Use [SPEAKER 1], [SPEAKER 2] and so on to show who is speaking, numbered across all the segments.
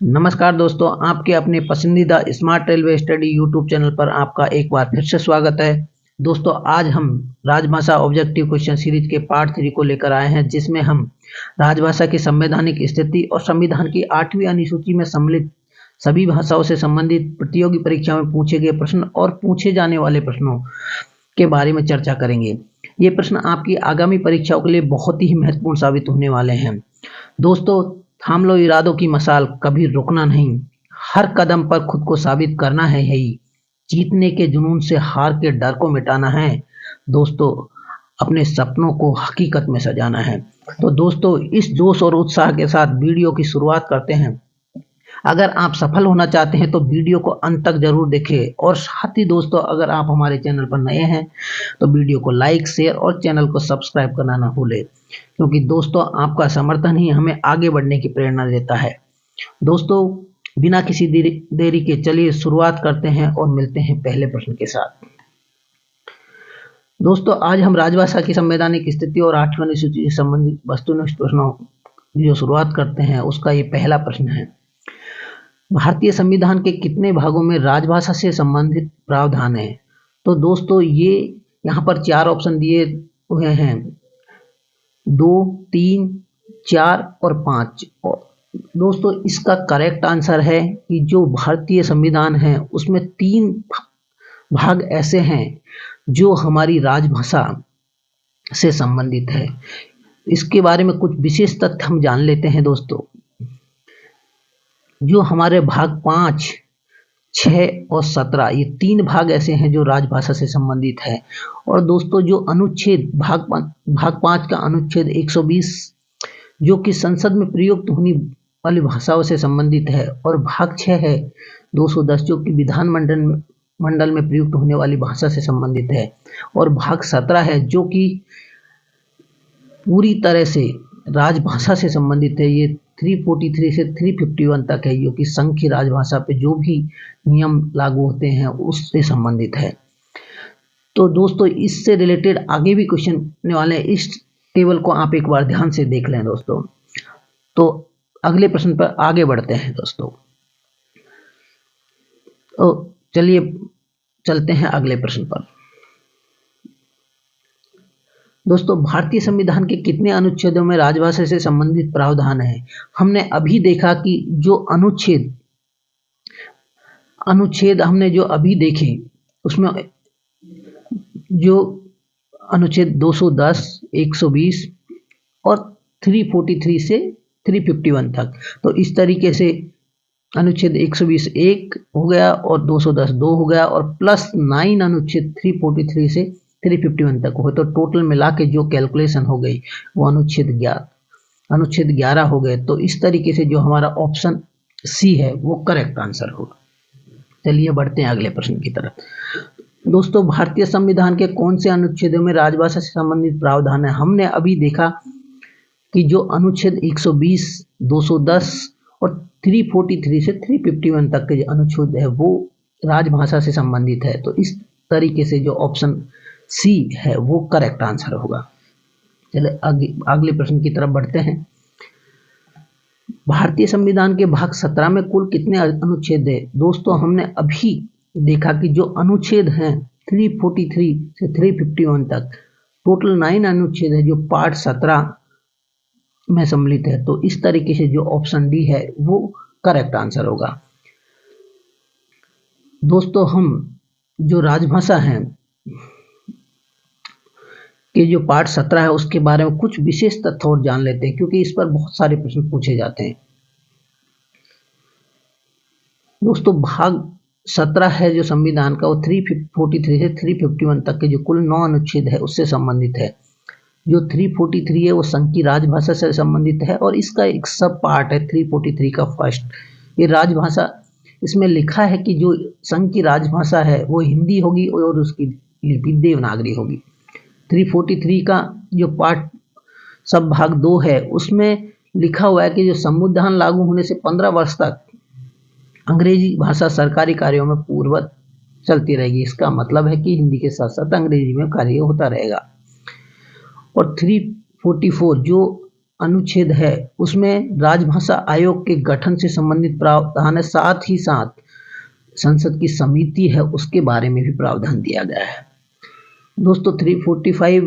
[SPEAKER 1] नमस्कार दोस्तों, आपके अपने पसंदीदा smart railway study YouTube channel पर आपका एक बार फिर से स्वागत है। दोस्तों, आज हम राजभाषा ऑब्जेक्टिव क्वेश्चन सीरीज के पार्ट 3 को लेकर आए हैं, जिसमें हम राजभाषा की संवैधानिक स्थिति और संविधान की 8वीं अनुसूची में सम्मिलित सभी भाषाओं से संबंधित प्रतियोगी परीक्षा में पूछे गए प्रश्न और पूछे जाने वाले प्रश्नों के बारे में चर्चा करेंगे। ये प्रश्न आपकी आगामी परीक्षाओं के लिए बहुत ही महत्वपूर्ण साबित होने वाले हैं। दोस्तों, थाम लो इरादों की मशाल, कभी रुकना नहीं, हर कदम पर खुद को साबित करना है ही, जीतने के जुनून से हार के डर को मिटाना है। दोस्तों, अपने सपनों को हकीकत में सजाना है। तो दोस्तों, इस जोश और उत्साह के साथ वीडियो की शुरुआत करते हैं। अगर आप सफल होना चाहते हैं तो वीडियो को अंत तक जरूर देखें, और साथ ही दोस्तों, अगर आप हमारे चैनल पर नए हैं तो वीडियो को लाइक, शेयर और चैनल को सब्सक्राइब करना ना भूलें, क्योंकि दोस्तों आपका समर्थन ही हमें आगे बढ़ने की प्रेरणा देता है। दोस्तों, बिना किसी देरी के चलिए शुरुआत करते हैं और मिलते हैं पहले प्रश्न के साथ। दोस्तों, आज हम राजभाषा की संवैधानिक स्थिति और 8वीं अनुसूची से संबंधित वस्तुनिष्ठ प्रश्नों की जो शुरुआत करते हैं, उसका ये पहला प्रश्न है। भारतीय संविधान के कितने भागों में राजभाषा से संबंधित प्रावधान है? तो दोस्तों, ये यहाँ पर 4 ऑप्शन दिए हुए हैं, 2, 3, 4 और 5। और दोस्तों, इसका करेक्ट आंसर है कि जो भारतीय संविधान है उसमें 3 भाग ऐसे हैं जो हमारी राजभाषा से संबंधित है। इसके बारे में कुछ विशेष तथ्य हम जान लेते हैं। दोस्तों, जो हमारे भाग 5, 6 और 17, ये 3 भाग ऐसे हैं जो राजभाषा से संबंधित है। और दोस्तों, जो अनुच्छेद भाग 5 का अनुच्छेद 120 जो कि संसद में प्रयुक्त होने वाली भाषाओं से संबंधित है, और भाग 6 है 210 जो कि विधान मंडल में प्रयुक्त होने वाली भाषा से संबंधित है, और भाग 17 है जो कि पूरी तरह से राजभाषा से संबंधित है। ये 343 से 351 तक है, जो कि संघ की राजभाषा पे जो भी नियम लागू होते हैं उससे संबंधित है। तो दोस्तों, इससे रिलेटेड आगे भी क्वेश्चन आने वाले हैं। इस टेबल को आप एक बार ध्यान से देख लें दोस्तों। तो अगले प्रश्न पर आगे बढ़ते हैं दोस्तों। तो चलिए चलते हैं अगले प्रश्न पर। दोस्तों, भारतीय संविधान के कितने अनुच्छेदों में राजभाषा से संबंधित प्रावधान है? हमने अभी देखा कि जो अनुच्छेद हमने जो अभी देखे, उसमें जो अनुच्छेद 210, 120 और 343 से 351 तक, तो इस तरीके से अनुच्छेद 120 1 हो गया और 210 2 हो गया, और प्लस 9 अनुच्छेद 343 से 351 तक हो, तो टोटल मिला के जो कैलकुलेशन हो गई वो अनुच्छेद 11 हो गए। तो इस तरीके से जो हमारा ऑप्शन सी है वो करेक्ट आंसर होगा। चलिए बढ़ते हैं अगले प्रश्न की तरफ। दोस्तों, भारतीय संविधान के कौन से अनुच्छेदों में राजभाषा से संबंधित प्रावधान है? हमने अभी देखा कि जो अनुच्छेद 120, 210 और 343 से 351 तक के जो अनुच्छेद है वो राजभाषा से संबंधित है। तो इस तरीके से जो ऑप्शन सी है वो करेक्ट आंसर होगा। चलिए अगले प्रश्न की तरफ बढ़ते हैं। भारतीय संविधान के भाग 17 में कुल कितने अनुच्छेद है? दोस्तों, हमने अभी देखा कि जो अनुच्छेद हैं 343 से 351 तक, टोटल 9 अनुच्छेद है जो पार्ट 17 में सम्मिलित है। तो इस तरीके से जो ऑप्शन डी है वो करेक्ट आंसर होगा। दोस्तों, हम जो राजभाषा है कि जो पार्ट 17 है उसके बारे में कुछ विशेष तथ्य और जान लेते हैं, क्योंकि इस पर बहुत सारे प्रश्न पूछे जाते हैं। दोस्तों, भाग 17 है जो संविधान का, वो 343 से 351 तक के जो कुल 9 अनुच्छेद है उससे संबंधित है। जो 343 है वो संघ की राजभाषा से संबंधित है, और इसका एक सब पार्ट है 343 का फर्स्ट, ये राजभाषा। इसमें लिखा है कि जो संघ की राजभाषा है वो हिंदी होगी और उसकी लिपि देवनागरी होगी। 343 का जो पार्ट सब भाग 2 है उसमें लिखा हुआ है कि जो संविधान लागू होने से 15 वर्ष तक अंग्रेजी भाषा सरकारी कार्यों में पूर्ववत चलती रहेगी। इसका मतलब है कि हिंदी के साथ साथ अंग्रेजी में कार्य होता रहेगा। और 344 जो अनुच्छेद है उसमें राजभाषा आयोग के गठन से संबंधित प्रावधान है, साथ ही साथ संसद की समिति है उसके बारे में भी प्रावधान दिया गया है। दोस्तों 345,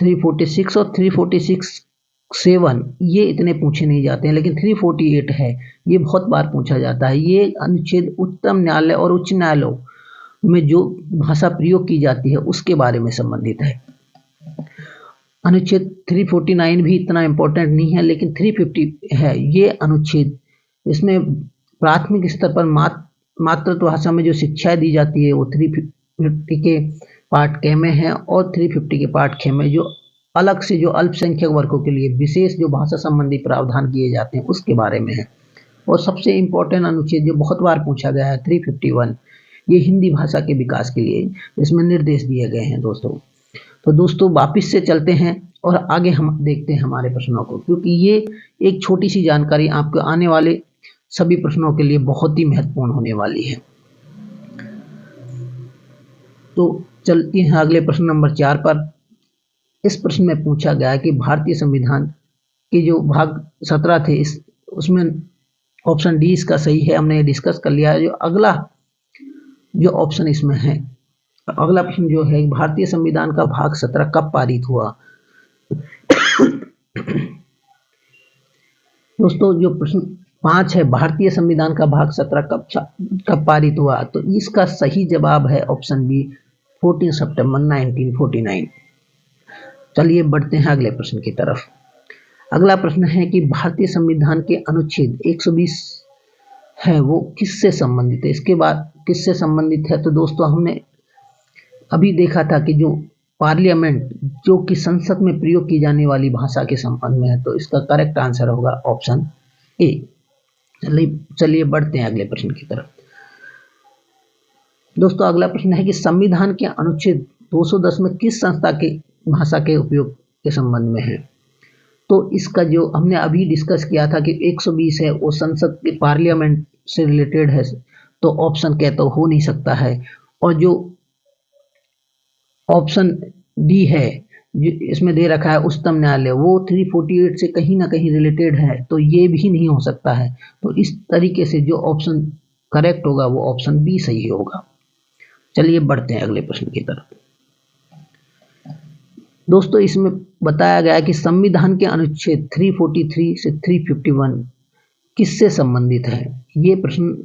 [SPEAKER 1] 346 और 346(7) ये इतने पूछे नहीं जाते हैं, लेकिन 348 है, ये बहुत बार पूछा जाता है। ये अनुच्छेद उच्चतम न्यायालय और उच्च न्यायालयों में जो भाषा प्रयोग की जाती है उसके बारे में संबंधित है। अनुच्छेद 349 भी इतना इम्पोर्टेंट नहीं है, लेकिन 350 है ये अनुच्छेद। इसमें प्राथमिक स्तर पर मातृत्व भाषा में जो शिक्षाएं दी जाती है वो 350 के पार्ट के में है, और 350 के पार्ट खे में जो अलग से जो अल्पसंख्यक वर्गों के लिए विशेष जो भाषा संबंधी प्रावधान किए जाते हैं उसके बारे में है। और सबसे इम्पोर्टेंट अनुच्छेद जो बहुत बार पूछा गया है 351, ये हिंदी भाषा के विकास के लिए इसमें निर्देश दिए गए हैं दोस्तों। तो दोस्तों वापिस से चलते हैं और आगे हम देखते हैं हमारे प्रश्नों को, क्योंकि ये एक छोटी सी जानकारी आपको आने वाले सभी प्रश्नों के लिए बहुत ही महत्वपूर्ण होने वाली है। तो चलते हैं अगले प्रश्न नंबर 4 पर। इस प्रश्न में पूछा गया है कि भारतीय संविधान के जो भाग 17 थे उसमें ऑप्शन डी इसका सही है, हमने डिस्कस कर लिया है। जो अगला जो ऑप्शन इसमें है, अगला प्रश्न जो है भारतीय संविधान का भाग 17 कब पारित हुआ। दोस्तों जो प्रश्न 5 है, भारतीय संविधान का भाग 17 कब पारित हुआ, तो इसका सही जवाब है ऑप्शन बी 14 सितंबर 1949। चलिए बढ़ते हैं अगले प्रश्न की तरफ। अगला प्रश्न है कि भारतीय संविधान के अनुच्छेद 120 है वो किससे संबंधित है। इसके बाद किससे संबंधित है, तो दोस्तों हमने अभी देखा था कि जो पार्लियामेंट जो कि संसद में प्रयोग की जाने वाली भाषा के संबंध में है, तो इसका करेक्ट आंसर होगा ऑप्शन ए। चलिए बढ़ते हैं अगले प्रश्न की तरफ। दोस्तों अगला प्रश्न है कि संविधान के अनुच्छेद 210 में किस संस्था के भाषा के उपयोग के संबंध में है। तो इसका जो हमने अभी डिस्कस किया था कि 120 है वो संसद के पार्लियामेंट से रिलेटेड है, तो ऑप्शन क्या तो हो नहीं सकता है। और जो ऑप्शन डी है इसमें दे रखा है उच्चतम न्यायालय, वो 348 से कहीं ना कहीं रिलेटेड है, तो ये भी नहीं हो सकता है। तो इस तरीके से जो ऑप्शन करेक्ट होगा वो ऑप्शन बी सही होगा। चलिए बढ़ते हैं अगले प्रश्न की तरफ। दोस्तों इसमें बताया गया है कि संविधान के अनुच्छेद 343 से 351 किससे संबंधित है। ये प्रश्न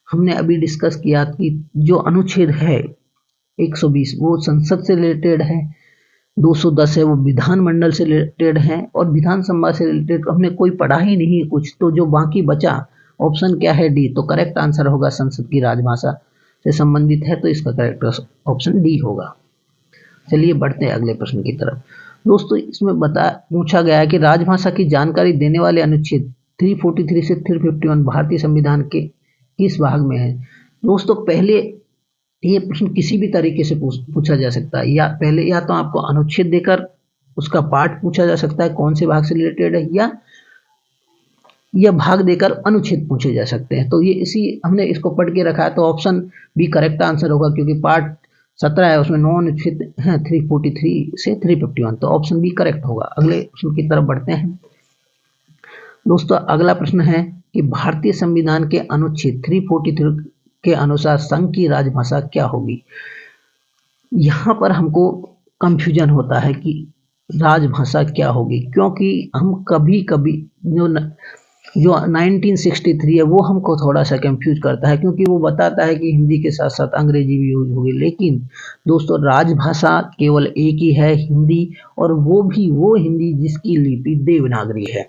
[SPEAKER 1] हमने अभी डिस्कस किया कि जो अनुच्छेद है 120 वो संसद से रिलेटेड है, 210 है वो विधानमंडल से रिलेटेड है, और विधानसभा से रिलेटेड हमने कोई पढ़ा ही नहीं कुछ, तो जो बाकी बचा ऑप्शन क्या है डी। तो करेक्ट आंसर होगा संसद की राजभाषा से संबंधित है, तो इसका करेक्ट ऑप्शन डी होगा। चलिए बढ़ते हैं अगले प्रश्न की तरफ। दोस्तों इसमें पूछा गया है कि राजभाषा की जानकारी देने वाले अनुच्छेद 343 से 351 भारतीय संविधान के किस भाग में है। दोस्तों पहले ये प्रश्न किसी भी तरीके से पूछा जा सकता है, या पहले या तो आपको अनुच्छेद देकर उसका पार्ट पूछा जा सकता है कौन से भाग से रिलेटेड है, या भाग देकर अनुच्छेद पूछे जा सकते हैं। तो ये इसी हमने इसको पढ़ के रखा है, तो ऑप्शन बी करेक्ट आंसर होगा, क्योंकि पार्ट 17 है उसमें 9 अनुच्छेद हैं 343 से 351, तो ऑप्शन बी करेक्ट होगा। अगले प्रश्न की तरफ बढ़ते हैं। दोस्तों अगला प्रश्न है कि भारतीय संविधान के अनुच्छेद 343 के अनुसार संघ की राजभाषा क्या होगी। यहाँ पर हमको कंफ्यूजन होता है कि राजभाषा क्या होगी, क्योंकि हम कभी कभी जो 1963 है वो हमको थोड़ा सा कंफ्यूज करता है, क्योंकि वो बताता है कि हिंदी के साथ साथ अंग्रेजी भी यूज होगी। लेकिन दोस्तों राजभाषा केवल एक ही है, हिंदी, और वो भी वो हिंदी जिसकी लिपि देवनागरी है।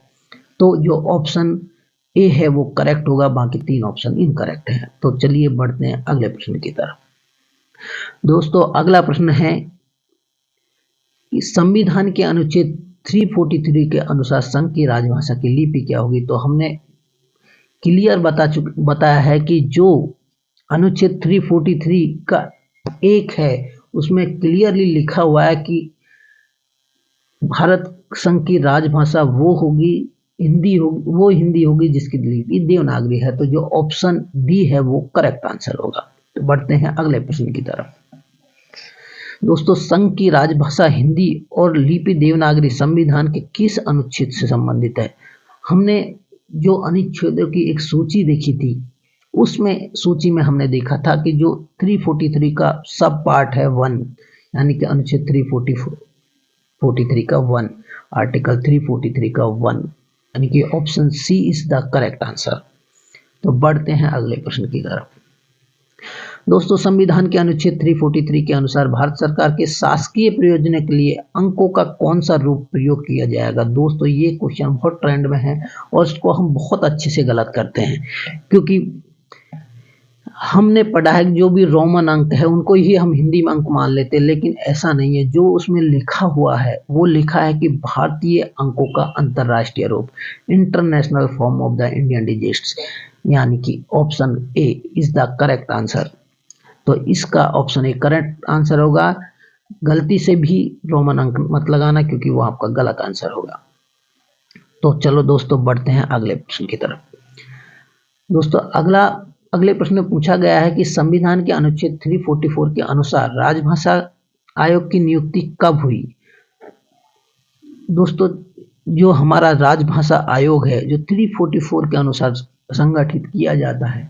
[SPEAKER 1] तो जो ऑप्शन ए है वो करेक्ट होगा, बाकी 3 ऑप्शन इनकरेक्ट है। तो चलिए बढ़ते हैं अगले प्रश्न की तरफ। दोस्तों अगला प्रश्न है कि संविधान के अनुच्छेद 343 के अनुसार संघ की राजभाषा की लिपि क्या होगी। तो हमने क्लियर बताया है कि जो अनुच्छेद 343 का एक है उसमें क्लियरली लिखा हुआ है कि भारत संघ की राजभाषा वो होगी हिंदी होगी जिसकी लिपि देवनागरी है। तो जो ऑप्शन डी है वो करेक्ट आंसर होगा। तो बढ़ते हैं अगले प्रश्न की तरफ। दोस्तों, संघ की राजभाषा हिंदी और लिपि देवनागरी संविधान के किस अनुच्छेद से संबंधित है? हमने जो अनुच्छेदों की एक सूची देखी थी, उसमें सूची में हमने देखा था कि जो 343 का सब पार्ट है 1, यानी कि अनुच्छेद 343 का 1, आर्टिकल 343 का 1, यानी कि option C is the correct answer. तो बढ़ते हैं अगले प्रश्न की तरफ। दोस्तों, संविधान के अनुच्छेद 343 के अनुसार भारत सरकार के शासकीय प्रयोजन के लिए अंकों का कौन सा रूप प्रयोग किया जाएगा? दोस्तों, ये क्वेश्चन बहुत ट्रेंड में है और इसको हम बहुत अच्छे से गलत करते हैं, क्योंकि हमने पढ़ा है कि जो भी रोमन अंक है उनको ही हम हिंदी में अंक मान लेते हैं, लेकिन ऐसा नहीं है। जो उसमें लिखा हुआ है वो लिखा है कि भारतीय अंकों का अंतरराष्ट्रीय रूप, international form of the Indian digits, यानी कि option A is the correct answer. तो इसका ऑप्शन ए करेक्ट आंसर होगा। गलती से भी रोमन अंक मत लगाना, क्योंकि वो आपका गलत आंसर होगा। तो चलो दोस्तों, बढ़ते हैं अगले प्रश्न की तरफ। दोस्तों, अगले प्रश्न में पूछा गया है कि संविधान के अनुच्छेद 344 के अनुसार राजभाषा आयोग की नियुक्ति कब हुई? दोस्तों, जो हमारा राजभाषा आयोग है, जो 344 के अनुसार संगठित किया जाता है,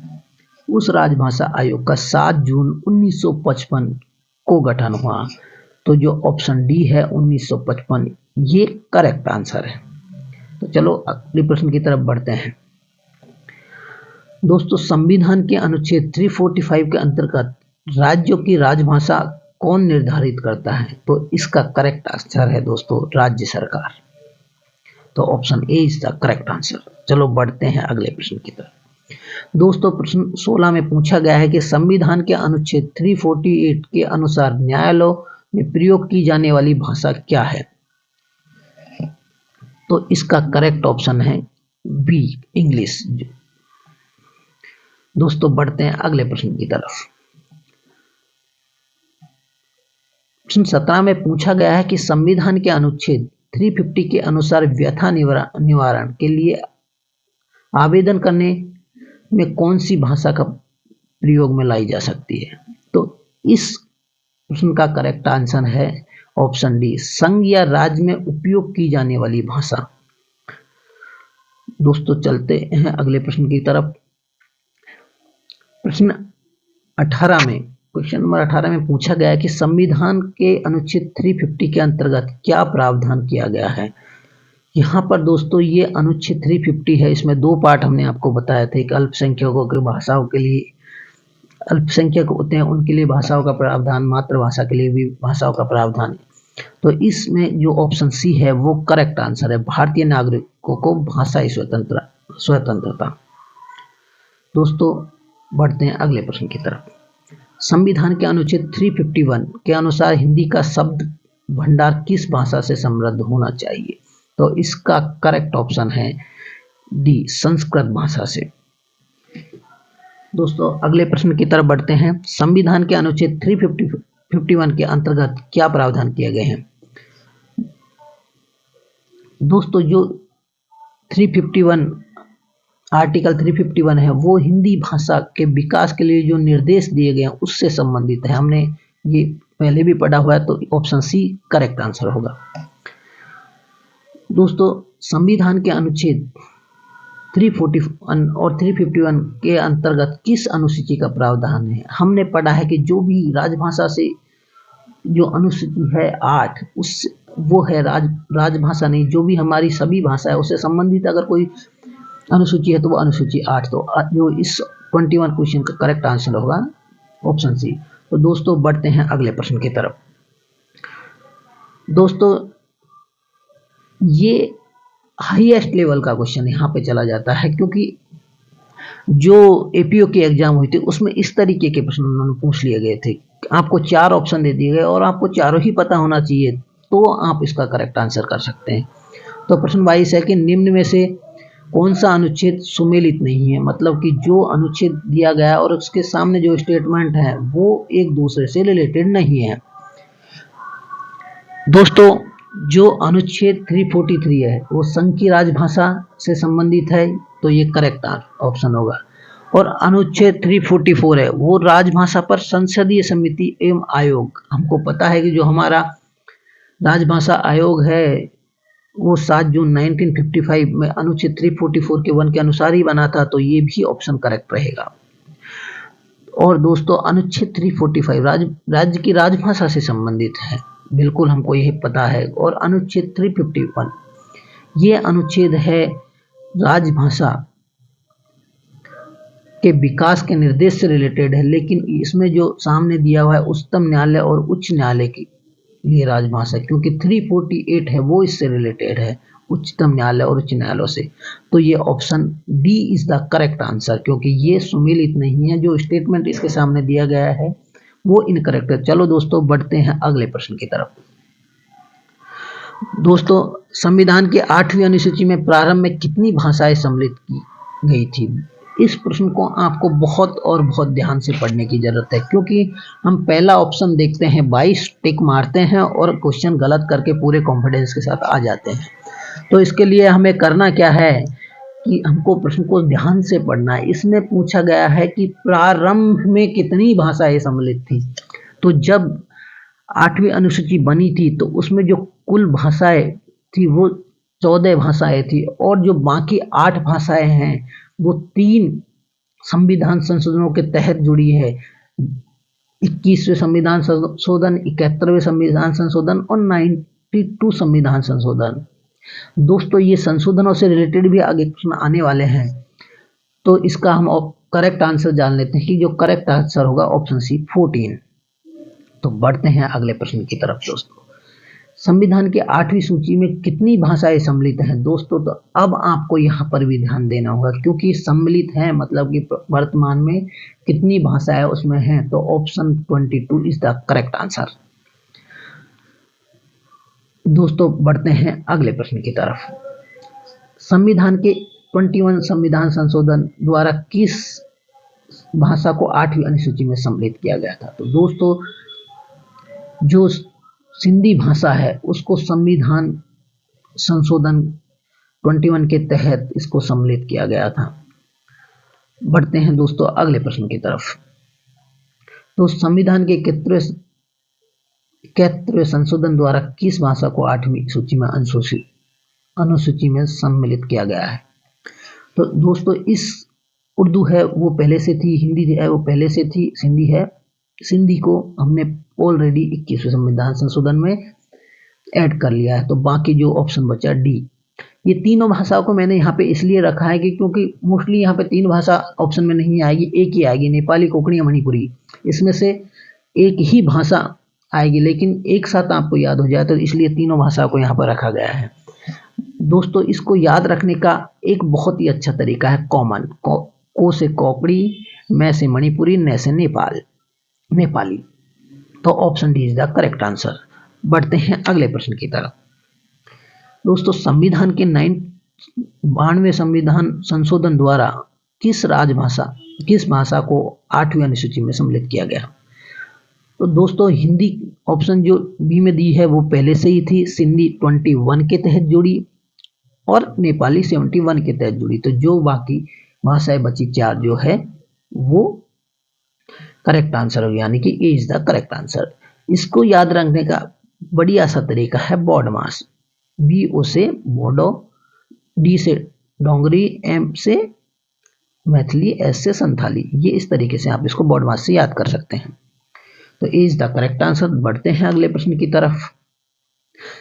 [SPEAKER 1] उस राजभाषा आयोग का 7 जून 1955 को गठन हुआ। तो जो ऑप्शन डी है 1955, ये करेक्ट आंसर है। तो चलो अगले प्रश्न की तरफ बढ़ते हैं। दोस्तों, संविधान के अनुच्छेद 345 के अंतर्गत राज्यों की राजभाषा कौन निर्धारित करता है? तो इसका करेक्ट आंसर है दोस्तों राज्य सरकार। तो option A is the correct answer. चलो बढ़ते हैं अगले प्रश्न की तरफ। दोस्तों, प्रश्न 16 में पूछा गया है कि संविधान के अनुच्छेद 348 के अनुसार न्यायालयों में प्रयोग की जाने वाली भाषा क्या है? तो इसका करेक्ट ऑप्शन है बी, इंग्लिश। दोस्तों, बढ़ते हैं अगले प्रश्न की तरफ। प्रश्न 17 में पूछा गया है कि संविधान के अनुच्छेद 350 के अनुसार व्यथा निवारण के लिए आवेदन करने में कौन सी भाषा का प्रयोग में लाई जा सकती है? तो इस प्रश्न का करेक्ट आंसर है ऑप्शन डी, संघ या राज्य में उपयोग की जाने वाली भाषा। दोस्तों, चलते हैं अगले प्रश्न की तरफ। प्रश्न 18 में, क्वेश्चन नंबर 18 में पूछा गया है कि संविधान के अनुच्छेद 350 के अंतर्गत क्या प्रावधान किया गया है? यहाँ पर दोस्तों ये अनुच्छेद 350 है, इसमें 2 पार्ट हमने आपको बताए थे। एक अल्पसंख्यकों की भाषाओं के लिए, अल्पसंख्यक होते हैं उनके लिए भाषाओं का प्रावधान, मातृभाषा के लिए भी भाषाओं का प्रावधान है। तो इसमें जो ऑप्शन सी है वो करेक्ट आंसर है, भारतीय नागरिकों को भाषाई स्वतंत्रता। दोस्तों, बढ़ते हैं अगले प्रश्न की तरफ। संविधान के अनुच्छेद 351 के अनुसार हिंदी का शब्द भंडार किस भाषा से समृद्ध होना चाहिए? तो इसका करेक्ट ऑप्शन है डी, संस्कृत भाषा से। दोस्तों, अगले प्रश्न की तरफ बढ़ते हैं। संविधान के अनुच्छेद 351 के अंतर्गत क्या प्रावधान किए गए हैं? दोस्तों, जो 351 आर्टिकल 351 है वो हिंदी भाषा के विकास के लिए जो निर्देश दिए गए हैं उससे संबंधित है। हमने ये पहले भी पढ़ा हुआ है, तो ऑप्शन सी करेक्ट आंसर होगा। दोस्तों, संविधान के अनुच्छेद 341 और 351 के अंतर्गत किस अनुसूची का प्रावधान है? हमने पढ़ा है कि जो भी राजभाषा से जो अनुसूची है 8, उस वो है राजभाषा नहीं, जो भी हमारी सभी भाषा है उससे संबंधित अगर कोई अनुसूची है तो वो अनुसूची 8। तो जो इस 21 क्वेश्चन का करेक्ट आंसर होगा ऑप्शन सी। तो दोस्तों, बढ़ते हैं अगले प्रश्न की तरफ। दोस्तों, ये हाईएस्ट लेवल का क्वेश्चन यहाँ पे चला जाता है, क्योंकि जो एपीओ की एग्जाम हुई थी उसमें इस तरीके के प्रश्न उन्होंने पूछ लिए गए थे। आपको 4 ऑप्शन दे दिए गए और आपको चारों ही पता होना चाहिए, तो आप इसका करेक्ट आंसर कर सकते हैं। तो प्रश्न 22 है कि निम्न में से कौन सा अनुच्छेद सुमेलित नहीं है? मतलब कि जो अनुच्छेद दिया गया है और उसके सामने जो स्टेटमेंट है वो एक दूसरे से रिलेटेड नहीं है। दोस्तों, जो अनुच्छेद 343 है वो संघ की राजभाषा से संबंधित है, तो ये करेक्ट ऑप्शन होगा। और अनुच्छेद 344 है वो राजभाषा पर संसदीय समिति एवं आयोग। हमको पता है कि जो हमारा राजभाषा आयोग है वो 7 जून 1955 में अनुच्छेद 344 के 1 के अनुसार ही बना था, तो ये भी ऑप्शन करेक्ट रहेगा। और दोस्तों अनुच्छेद 345 राज्य की राजभाषा से संबंधित है, बिल्कुल हमको यही पता है। और अनुच्छेद 351 ये अनुच्छेद है राजभाषा के विकास के निर्देश से रिलेटेड है, लेकिन इसमें जो सामने दिया हुआ है उच्चतम न्यायालय और उच्च न्यायालय की ये राजभाषा, क्योंकि 348 है वो इससे रिलेटेड है उच्चतम न्यायालय और उच्च न्यायालयों से। तो ये option D is the correct answer, क्योंकि ये सुमेलित नहीं है, जो स्टेटमेंट इसके सामने दिया गया है वो इनकरेक्ट है। चलो दोस्तों बढ़ते हैं अगले प्रश्न की तरफ। दोस्तों संविधान के 8वीं अनुसूची में प्रारंभ में कितनी भाषाएं सम्मिलित की गई थी? इस प्रश्न को आपको बहुत और बहुत ध्यान से पढ़ने की जरूरत है, क्योंकि हम पहला ऑप्शन देखते हैं 22 टिक मारते हैं और क्वेश्चन गलत करके पूरे कॉन्फिडेंस के साथ आ जाते हैं। तो इसके लिए हमें करना क्या है कि हमको प्रश्न को ध्यान से पढ़ना है। इसमें पूछा गया है कि प्रारंभ में कितनी भाषाएं सम्मिलित थी। तो जब 8वीं अनुसूची बनी थी तो उसमें जो कुल भाषाएं थी वो 14 भाषाएं थी, और जो बाकी 8 भाषाएं हैं वो 3 संविधान संशोधनों के तहत जुड़ी है। 21वें संविधान संशोधन, 71वें संविधान संशोधन और 92 संविधान संशोधन। दोस्तों ये संशोधनों से रिलेटेड भी आगे प्रश्न आने वाले हैं, तो इसका हम करेक्ट आंसर जान लेते हैं कि जो करेक्ट आंसर होगा ऑप्शन सी 14। तो बढ़ते हैं अगले प्रश्न की तरफ। दोस्तों संविधान की 8वीं सूची में कितनी भाषाएं सम्मिलित हैं? दोस्तों तो अब आपको यहाँ पर भी ध्यान देना होगा, क्योंकि सम्मिलित है मतलब कि वर्तमान में कितनी भाषाएं उसमें हैं। तो option 22 is the correct answer. दोस्तों बढ़ते हैं अगले प्रश्न की तरफ। संविधान के 21 संविधान संशोधन द्वारा किस भाषा को 8वीं अनुसूची में सम्मिलित किया गया था? तो दोस्तों जो सिंधी भाषा है उसको संविधान संशोधन 21 के तहत इसको सम्मिलित किया गया था। बढ़ते हैं दोस्तों अगले प्रश्न की तरफ। तो संविधान के 71वें संशोधन द्वारा किस भाषा को 8वीं सूची में अनुसूची में सम्मिलित किया गया है? तो दोस्तों इस उर्दू है वो पहले से थी, हिंदी है वो पहले से थी, सिंधी है, सिंधी को हमने ऑलरेडी 21वें संविधान संशोधन में ऐड कर लिया है। तो बाकी जो ऑप्शन बचा डी। ये तीनों भाषाओं को मैंने यहाँ पे इसलिए रखा है कि क्योंकि मोस्टली यहाँ पे 3 भाषा ऑप्शन में नहीं आएगी, एक ही आएगी, नेपाली, कोंकणी, मणिपुरी। इसमें से एक ही भाषा आएगी, लेकिन एक साथ आपको याद हो जाए, तो इसलिए तीनों भाषाओं को यहाँ पर रखा गया है। दोस्तों इसको याद रखने का एक बहुत ही अच्छा तरीका है कॉमन। को से कोंकणी, मैं से मणिपुरी, ने से नेपाली। तो option D is the correct answer. बढ़ते हैं अगले प्रश्न की तरफ। दोस्तों संविधान के 92वें संविधान संशोधन द्वारा किस भाषा को 8वीं अनुसूची में सम्मिलित किया गया? तो दोस्तों हिंदी ऑप्शन जो बी में दी है वो पहले से ही थी, सिंधी 21 के तहत जुड़ी और नेपाली 71 के तहत जुड़ी। तो जो बाकी भाषाएं बची 4 जो है वो करेक्ट आंसर हो, यानी कि ए इज द करेक्ट आंसर। इसको याद रखने का बढ़िया सा तरीका है बॉडमास। BO से बोडो, D से डोंगरी, M से मैथिली, S से संथाली। ये इस तरीके से आप इसको बॉडमास से याद कर सकते हैं। तो ए इज द करेक्ट आंसर। बढ़ते हैं अगले प्रश्न की तरफ।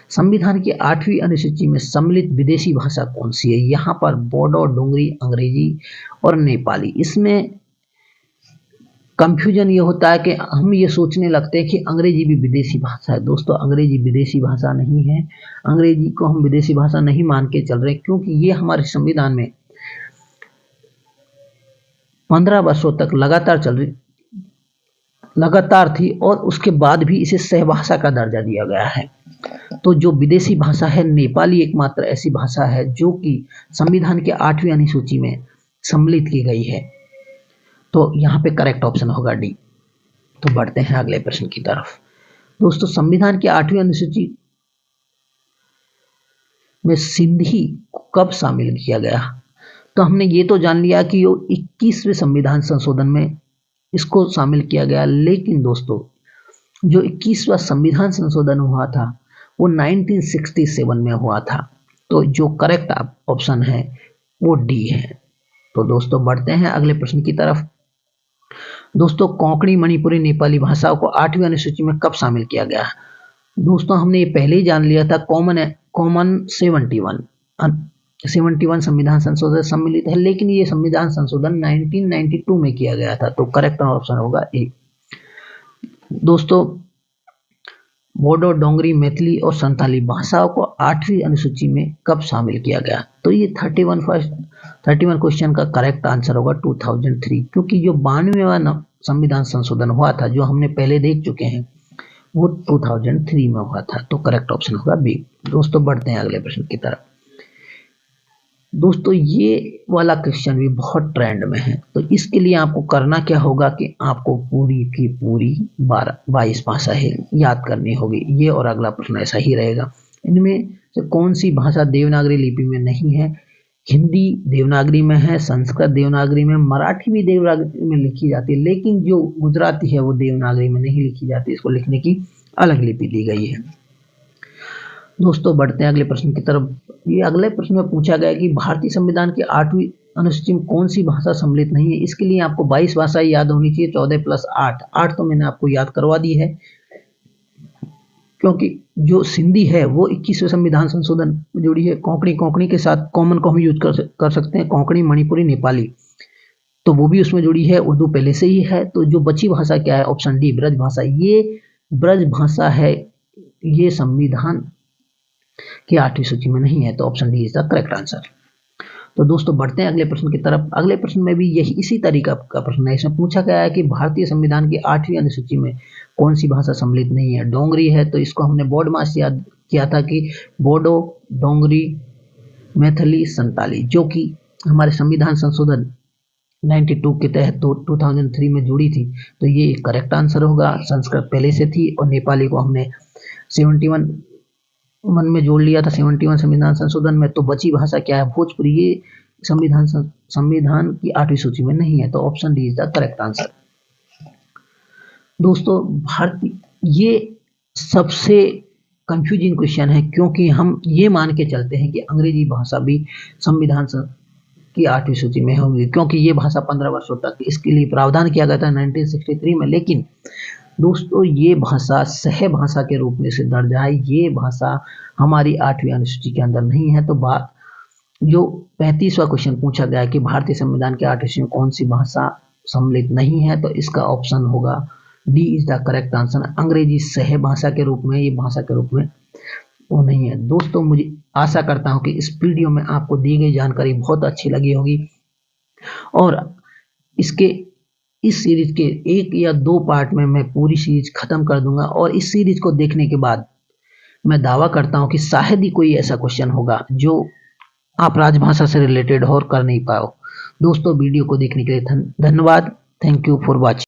[SPEAKER 1] संविधान की 8वीं अनुसूची में सम्मिलित विदेशी भाषा कौन सी है? यहाँ पर बोडो, डोंगरी, अंग्रेजी और नेपाली। इसमें कंफ्यूजन ये होता है कि हम ये सोचने लगते हैं कि अंग्रेजी भी विदेशी भाषा है। दोस्तों अंग्रेजी विदेशी भाषा नहीं है, अंग्रेजी को हम विदेशी भाषा नहीं मान के चल रहे, क्योंकि ये हमारे संविधान में 15 वर्षों तक लगातार थी और उसके बाद भी इसे सहभाषा का दर्जा दिया गया है। तो जो विदेशी भाषा है नेपाली एकमात्र ऐसी भाषा है जो कि संविधान के 8वीं अनुसूची में सम्मिलित की गई है। तो यहाँ पे करेक्ट ऑप्शन होगा डी। तो बढ़ते हैं अगले प्रश्न की तरफ। दोस्तों संविधान की 8वीं अनुसूची में सिंधी को कब शामिल किया गया? तो हमने ये तो जान लिया कि वो 21वें संविधान संशोधन में इसको शामिल किया गया, लेकिन दोस्तों जो 21वां संविधान संशोधन हुआ था वो 1967 में हुआ था। तो जो करेक्ट ऑप्शन है वो डी है। तो दोस्तों बढ़ते हैं अगले प्रश्न की तरफ। दोस्तों कोंकणी, मणिपुरी, नेपाली भाषाओं को 8वीं अनुसूची में कब शामिल किया गया? दोस्तों हमने ये पहले ही जान लिया था, कॉमन 71 संविधान संशोधन सम्मिलित है, लेकिन ये संविधान संशोधन 1992 में किया गया था। तो करेक्ट ऑप्शन होगा ए। दोस्तों बोडो, डोंगरी, मैथिली और संताली भाषाओं को 8वीं अनुसूची में कब शामिल किया गया? तो ये 31 क्वेश्चन का करेक्ट आंसर होगा 2003, क्योंकि जो 92वां संविधान संशोधन हुआ था जो हमने पहले देख चुके हैं वो 2003 में हुआ था। तो करेक्ट ऑप्शन होगा बी। दोस्तों बढ़ते हैं अगले प्रश्न की तरफ। दोस्तों ये वाला क्वेश्चन भी बहुत ट्रेंड में है, तो इसके लिए आपको करना क्या होगा कि आपको पूरी की पूरी 22 भाषा है याद करनी होगी। ये और अगला प्रश्न ऐसा ही रहेगा। इनमें से कौन सी भाषा देवनागरी लिपि में नहीं है? हिंदी देवनागरी में है, संस्कृत देवनागरी में, मराठी भी देवनागरी में लिखी जाती है, लेकिन जो गुजराती है वो देवनागरी में नहीं लिखी जाती, इसको लिखने की अलग लिपि दी गई है। दोस्तों बढ़ते हैं अगले प्रश्न की तरफ। ये अगले प्रश्न में पूछा गया कि भारतीय संविधान की 8वीं अनुसूची में कौन सी भाषा सम्मिलित नहीं है? इसके लिए आपको 22 भाषाएं याद होनी चाहिए, 14 + 8 तो मैंने आपको याद करवा दी है, क्योंकि जो सिंधी है वो 21वें संविधान संशोधन में जुड़ी है। कोंकणी के साथ कॉमन को हम यूज कर सकते हैं, कोंकणी, मणिपुरी, नेपाली, तो वो भी उसमें जुड़ी है। उर्दू पहले से ही है। तो जो बची भाषा क्या है? ऑप्शन डी ब्रज भाषा। ये ब्रज भाषा है, ये संविधान की 8वीं सूची में नहीं है। तो option D is the correct answer. तो दोस्तों बढ़ते हैं अगले प्रश्न की तरफ। अगले प्रश्न में भी यही इसी तरीका का प्रश्न है। इसमें पूछा गया है कि भारतीय संविधान की 8वीं अनुसूची में कौन सी भाषा सम्मिलित नहीं है? डोंगरी है, तो इसको हमने बोर्ड में याद किया था कि बोडो, डोंगरी, मैथिली, संताली, जो कि हमारे संविधान संशोधन 92 के तहत 2003 में जुड़ी थी। तो ये करेक्ट आंसर होगा। संस्कृत पहले से थी और नेपाली को हमने 71 में जोड़ लिया था, 71 संविधान संशोधन में। तो बची भाषा क्या है? भोजपुरी। ये संविधान की 8वीं सूची में नहीं है। तो option D is the correct answer. दोस्तों ये सबसे कंफ्यूजिंग क्वेश्चन है, क्योंकि हम ये मान के चलते हैं कि अंग्रेजी भाषा भी संविधान की 8वीं सूची में होगी, क्योंकि ये भाषा 15 वर्षों तक इसके लिए प्रावधान किया गया था 1963 में। लेकिन दोस्तों ये भाषा सह भाषा के रूप में से दर्ज है। ये भाषा हमारी 8वीं अनुसूची के अंदर नहीं है। तो जो 35वां क्वेश्चन पूछा गया है कि भारतीय संविधान के 8वीं सूची में कौन सी भाषा सम्मिलित नहीं है, तो इसका ऑप्शन होगा D is the correct answer. अंग्रेजी सह भाषा के रूप में, ये भाषा के रूप में वो नहीं है। दोस्तों मुझे आशा करता हूँ कि इस वीडियो में आपको दी गई जानकारी बहुत अच्छी लगी होगी, और इस सीरीज के 1 या 2 पार्ट में मैं पूरी सीरीज खत्म कर दूंगा। और इस सीरीज को देखने के बाद मैं दावा करता हूं कि शायद ही कोई ऐसा क्वेश्चन होगा जो आप राजभाषा से रिलेटेड और कर नहीं पाओ। दोस्तों वीडियो को देखने के लिए धन्यवाद। Thank you for watching.